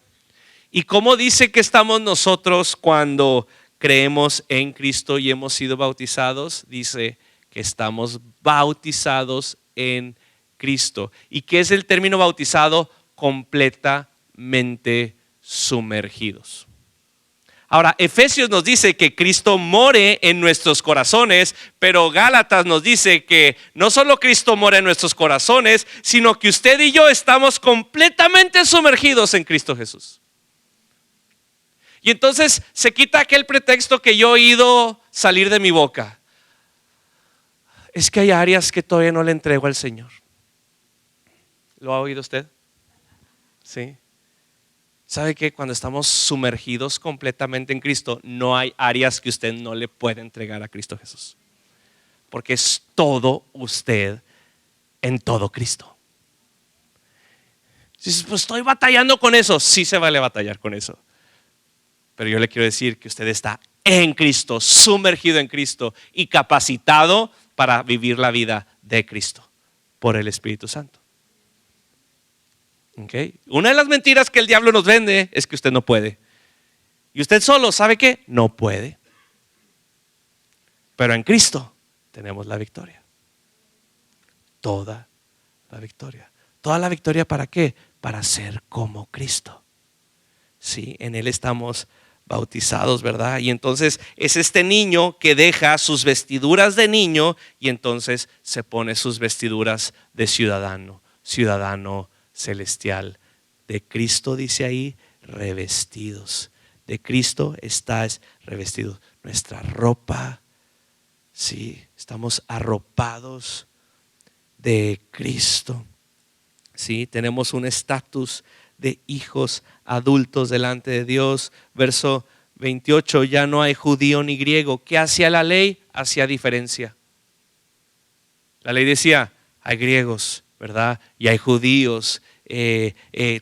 Speaker 1: ¿Y cómo dice que estamos nosotros cuando creemos en Cristo y hemos sido bautizados? Dice que estamos bautizados en Cristo. ¿Y qué es el término bautizado? Completamente sumergidos. Ahora, Efesios nos dice que Cristo more en nuestros corazones, pero Gálatas nos dice que no solo Cristo mora en nuestros corazones, sino que usted y yo estamos completamente sumergidos en Cristo Jesús. Y entonces se quita aquel pretexto que yo he oído salir de mi boca. Es que hay áreas que todavía no le entrego al Señor. ¿Lo ha oído usted? Sí. ¿Sabe que cuando estamos sumergidos completamente en Cristo, no hay áreas que usted no le puede entregar a Cristo Jesús? Porque es todo usted en todo Cristo. Si dices, pues estoy batallando con eso, sí se vale batallar con eso. Pero yo le quiero decir que usted está en Cristo, sumergido en Cristo y capacitado para vivir la vida de Cristo por el Espíritu Santo. Okay. Una de las mentiras que el diablo nos vende es que usted no puede. Y usted solo, ¿sabe qué? No puede. Pero en Cristo tenemos la victoria. Toda la victoria. ¿Toda la victoria para qué? Para ser como Cristo. Sí, en Él estamos bautizados, ¿verdad? Y entonces es este niño que deja sus vestiduras de niño y entonces se pone sus vestiduras de ciudadano celestial. De Cristo, dice ahí, revestidos. De Cristo estás revestidos. Nuestra ropa, sí, estamos arropados de Cristo. Sí, tenemos un estatus de hijos adultos delante de Dios. Verso 28, ya no hay judío ni griego. ¿Qué hacía la ley? Hacía diferencia. La ley decía, hay griegos, ¿verdad? Y hay judíos,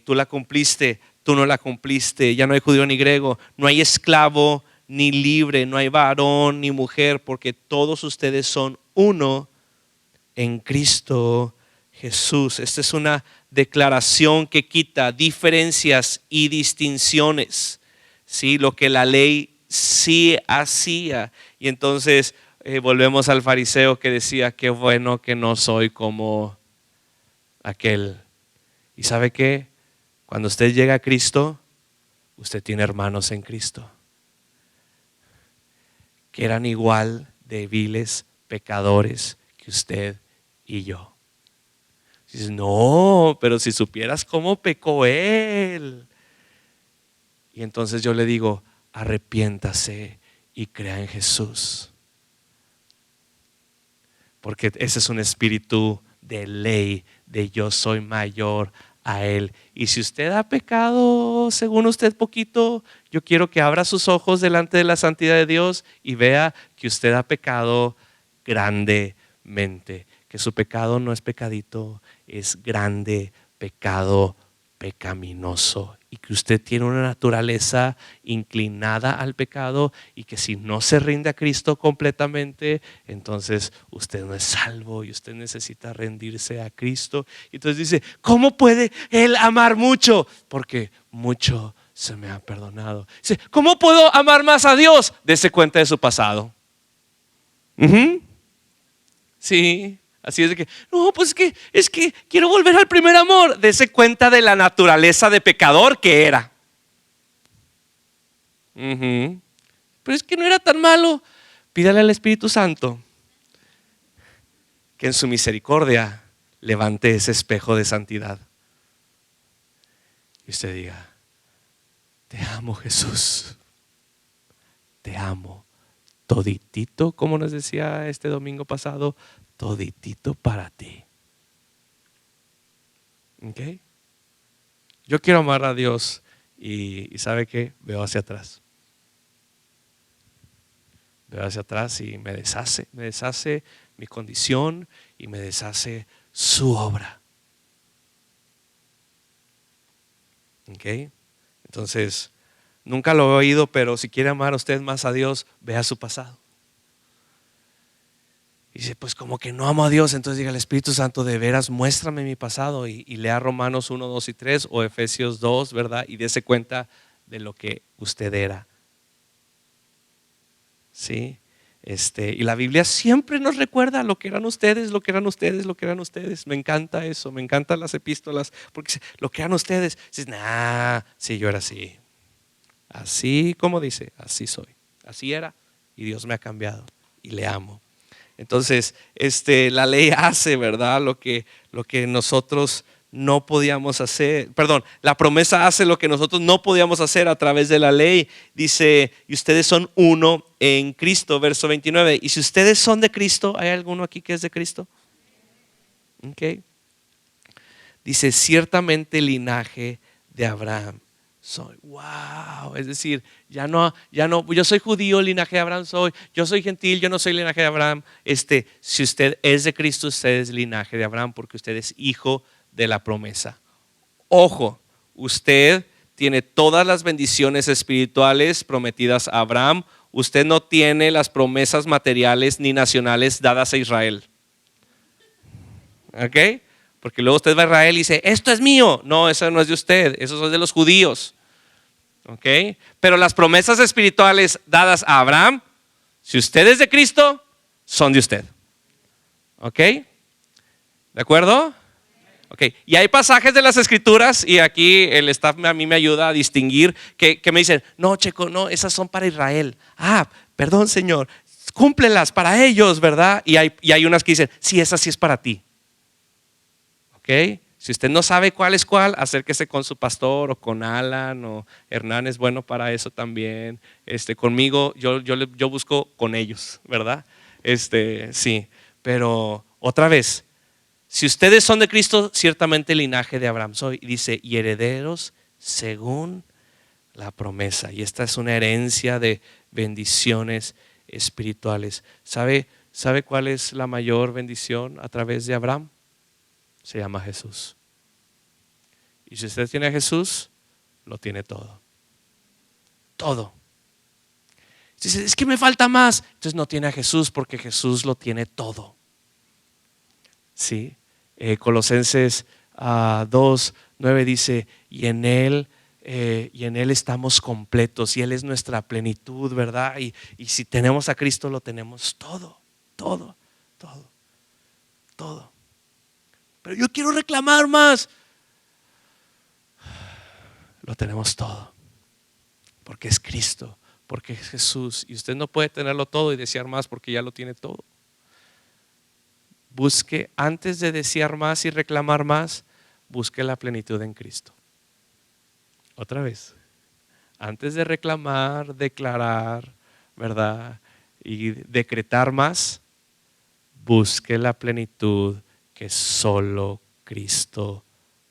Speaker 1: tú la cumpliste, tú no la cumpliste, ya no hay judío ni griego, no hay esclavo ni libre, no hay varón ni mujer, porque todos ustedes son uno en Cristo Jesús. Esta es una declaración que quita diferencias y distinciones, ¿sí? Lo que la ley sí hacía. Y entonces volvemos al fariseo que decía, qué bueno que no soy como aquel. ¿Y sabe qué? Cuando usted llega a Cristo, usted tiene hermanos en Cristo que eran igual de viles pecadores que usted y yo. Dices, no, pero si supieras cómo pecó él. Y entonces yo le digo, arrepiéntase y crea en Jesús. Porque ese es un espíritu de ley, de yo soy mayor a Él. Y si usted ha pecado, según usted poquito, yo quiero que abra sus ojos delante de la santidad de Dios y vea que usted ha pecado grandemente. Que su pecado no es pecadito, es grande pecado pecaminoso. Y que usted tiene una naturaleza inclinada al pecado y que si no se rinde a Cristo completamente, entonces usted no es salvo y usted necesita rendirse a Cristo. Y entonces dice, ¿cómo puede Él amar mucho? Porque mucho se me ha perdonado. Dice, ¿cómo puedo amar más a Dios? Dese cuenta de su pasado. Sí. Así es de que, no, pues es que quiero volver al primer amor. Dese cuenta de la naturaleza de pecador que era. Pero es que no era tan malo. Pídale al Espíritu Santo que en su misericordia levante ese espejo de santidad. Y usted diga, te amo, Jesús. Te amo. Toditito, como nos decía este domingo pasado, toditito para ti. ¿Ok? Yo quiero amar a Dios y ¿sabe qué? Veo hacia atrás. Veo hacia atrás y me deshace mi condición y me deshace su obra. ¿Ok? Entonces, nunca lo he oído, pero si quiere amar a usted más a Dios, vea su pasado. Y dice, pues como que no amo a Dios, entonces diga al Espíritu Santo, de veras muéstrame mi pasado y lea Romanos 1, 2 y 3 o Efesios 2, ¿verdad? Y dése cuenta de lo que usted era. ¿Sí? Y la Biblia siempre nos recuerda lo que eran ustedes, lo que eran ustedes, lo que eran ustedes. Me encanta eso, me encantan las epístolas, porque dice, lo que eran ustedes. Dices, nah, sí, yo era así. Así como dice, así soy. Así era y Dios me ha cambiado y le amo. Entonces, la ley hace, ¿verdad? Lo que nosotros no podíamos hacer. Perdón, la promesa hace lo que nosotros no podíamos hacer a través de la ley. Dice, y ustedes son uno en Cristo, verso 29. Y si ustedes son de Cristo, ¿hay alguno aquí que es de Cristo? Ok. Dice, ciertamente linaje de Abraham soy. Wow, es decir, ya no, yo soy judío, linaje de Abraham soy, yo soy gentil, yo no soy linaje de Abraham. Si usted es de Cristo, usted es linaje de Abraham porque usted es hijo de la promesa. Ojo, usted tiene todas las bendiciones espirituales prometidas a Abraham. Usted no tiene las promesas materiales ni nacionales dadas a Israel. ¿Ok? Porque luego usted va a Israel y dice, esto es mío. No, eso no es de usted, eso es de los judíos. ¿Ok? Pero las promesas espirituales dadas a Abraham, si usted es de Cristo, son de usted. ¿Ok? ¿De acuerdo? Ok. Y hay pasajes de las escrituras, y aquí el staff a mí me ayuda a distinguir, que me dicen, no, Checo, no, esas son para Israel. Ah, perdón, Señor, cúmplelas para ellos, ¿verdad? Y hay unas que dicen, sí, esa sí es para ti. ¿Ok? Si usted no sabe cuál es cuál, acérquese con su pastor o con Alan o Hernán es bueno para eso también. Conmigo, yo busco con ellos, ¿verdad? Sí, pero otra vez, si ustedes son de Cristo, ciertamente el linaje de Abraham soy. Y dice, y herederos según la promesa. Y esta es una herencia de bendiciones espirituales. ¿Sabe cuál es la mayor bendición a través de Abraham? Se llama Jesús. Y si usted tiene a Jesús, lo tiene todo. Todo. Dice, es que me falta más. Entonces no tiene a Jesús porque Jesús lo tiene todo. ¿Sí? Colosenses 2:9 dice, y en Él estamos completos y Él es nuestra plenitud, ¿verdad? Y si tenemos a Cristo lo tenemos todo, todo, todo, todo. Pero yo quiero reclamar más. Lo tenemos todo. Porque es Cristo, porque es Jesús. Y usted no puede tenerlo todo y desear más porque ya lo tiene todo. Busque, antes de desear más y reclamar más, busque la plenitud en Cristo. Otra vez, antes de reclamar, declarar, ¿verdad? Y decretar más, busque la plenitud que solo Cristo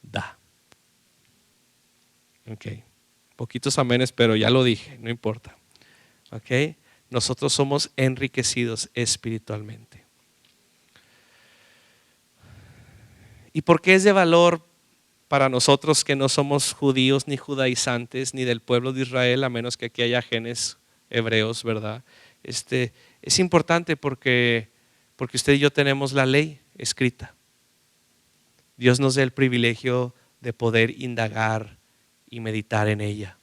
Speaker 1: da. Ok. Poquitos amenes, pero ya lo dije, no importa. ¿Ok? Nosotros somos enriquecidos espiritualmente. ¿Y por qué es de valor para nosotros que no somos judíos ni judaizantes ni del pueblo de Israel, a menos que aquí haya genes hebreos, ¿verdad? Es importante porque usted y yo tenemos la ley escrita. Dios nos da el privilegio de poder indagar y meditar en ella.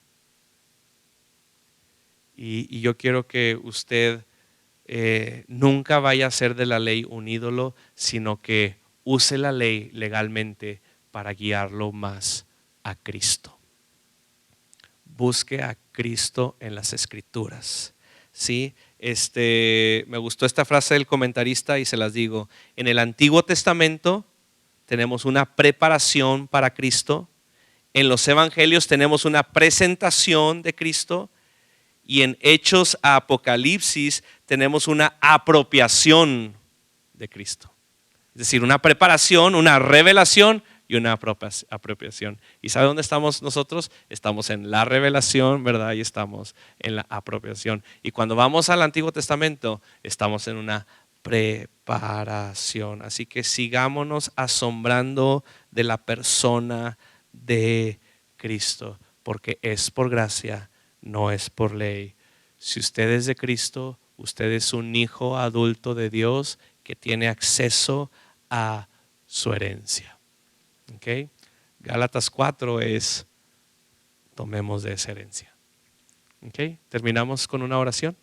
Speaker 1: Y yo quiero que usted nunca vaya a ser de la ley un ídolo, sino que use la ley legalmente para guiarlo más a Cristo. Busque a Cristo en las Escrituras. ¿Sí? Me gustó esta frase del comentarista y se las digo. En el Antiguo Testamento tenemos una preparación para Cristo. En los Evangelios tenemos una presentación de Cristo. Y en Hechos a Apocalipsis tenemos una apropiación de Cristo. Es decir, una preparación, una revelación y una apropiación. ¿Y sabe dónde estamos nosotros? Estamos en la revelación, ¿verdad? Y estamos en la apropiación. Y cuando vamos al Antiguo Testamento, estamos en una preparación. Así que sigámonos asombrando de la persona de Cristo, porque es por gracia, no es por ley. Si usted es de Cristo, usted es un hijo adulto de Dios que tiene acceso a su herencia. ¿Okay? Gálatas 4 es, tomemos de esa herencia. ¿Okay? Terminamos con una oración.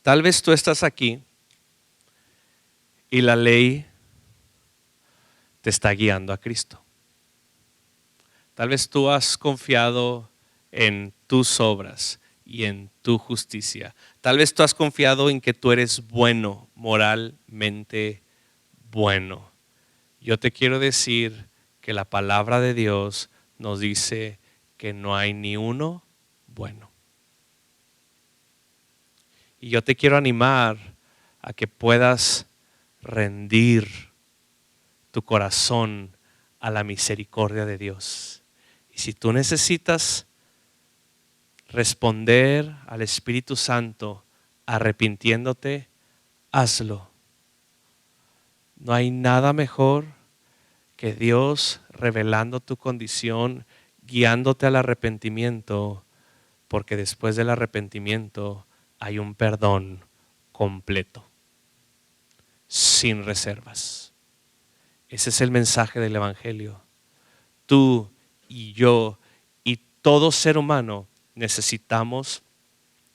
Speaker 1: Tal vez tú estás aquí y la ley te está guiando a Cristo. Tal vez tú has confiado en tus obras y en tu justicia. Tal vez tú has confiado en que tú eres bueno, moralmente bueno. Yo te quiero decir que la palabra de Dios nos dice que no hay ni uno bueno. Y yo te quiero animar a que puedas rendir tu corazón a la misericordia de Dios. Y si tú necesitas responder al Espíritu Santo arrepintiéndote, hazlo. No hay nada mejor que Dios revelando tu condición, guiándote al arrepentimiento, porque después del arrepentimiento hay un perdón completo, sin reservas. Ese es el mensaje del Evangelio. Tú y yo y todo ser humano necesitamos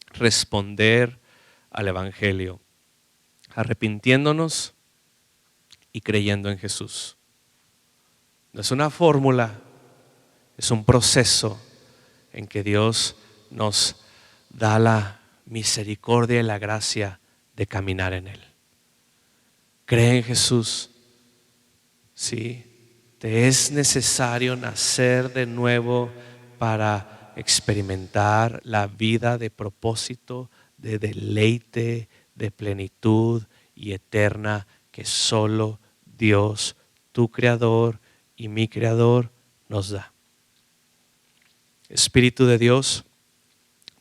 Speaker 1: responder al Evangelio, arrepintiéndonos y creyendo en Jesús. No es una fórmula, es un proceso en que Dios nos da la misericordia y la gracia de caminar en Él. Cree en Jesús. Sí, te es necesario nacer de nuevo para experimentar la vida de propósito, de deleite, de plenitud y eterna que solo Dios, tu Creador y mi Creador, nos da. Espíritu de Dios,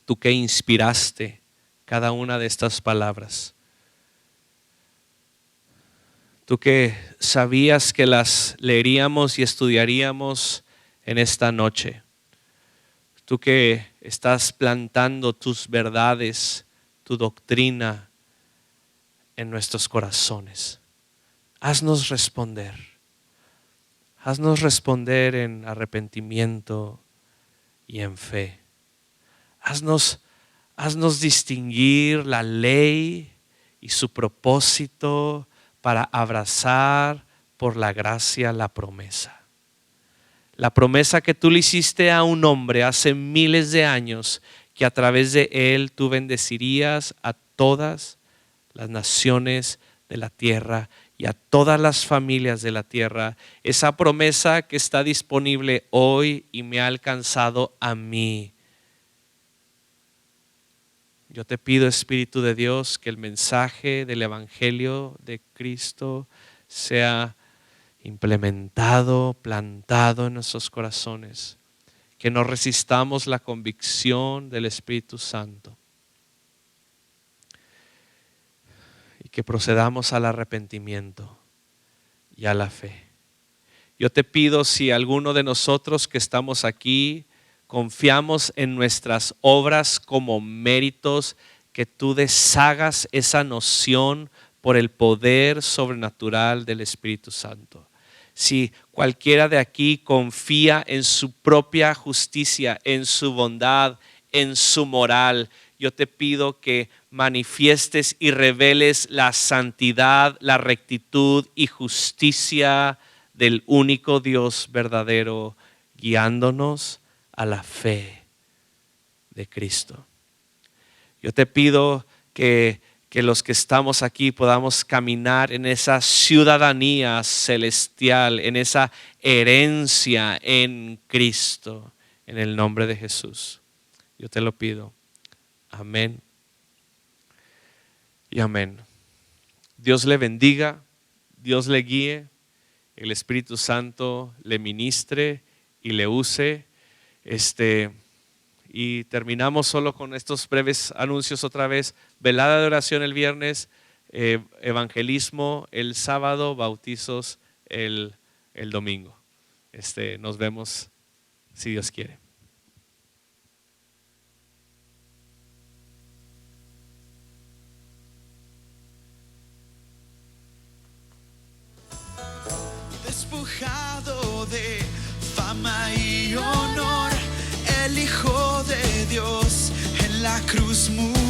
Speaker 1: tú que inspiraste cada una de estas palabras, tú que sabías que las leeríamos y estudiaríamos en esta noche, tú que estás plantando tus verdades, tu doctrina en nuestros corazones, haznos responder. Haznos responder en arrepentimiento y en fe. Haznos distinguir la ley y su propósito para abrazar por la gracia la promesa. La promesa que tú le hiciste a un hombre hace miles de años, que a través de él tú bendecirías a todas las naciones de la tierra y a todas las familias de la tierra. Esa promesa que está disponible hoy y me ha alcanzado a mí. Yo te pido, Espíritu de Dios, que el mensaje del Evangelio de Cristo sea implementado, plantado en nuestros corazones. Que no resistamos la convicción del Espíritu Santo. Y que procedamos al arrepentimiento y a la fe. Yo te pido, si alguno de nosotros que estamos aquí confiamos en nuestras obras como méritos, que tú deshagas esa noción por el poder sobrenatural del Espíritu Santo. Si cualquiera de aquí confía en su propia justicia, en su bondad, en su moral, yo te pido que manifiestes y reveles la santidad, la rectitud y justicia del único Dios verdadero, guiándonos a la fe de Cristo. Yo te pido que los que estamos aquí podamos caminar en esa ciudadanía celestial, en esa herencia en Cristo, en el nombre de Jesús. Yo te lo pido. Amén y amén. Dios le bendiga, Dios le guíe, el Espíritu Santo le ministre y le use. Y terminamos solo con estos breves anuncios otra vez. Velada de oración el viernes, evangelismo el sábado, bautizos el domingo. Nos vemos si Dios quiere.
Speaker 2: Despojado de fama y honor, el Hijo de Dios en la cruz murió.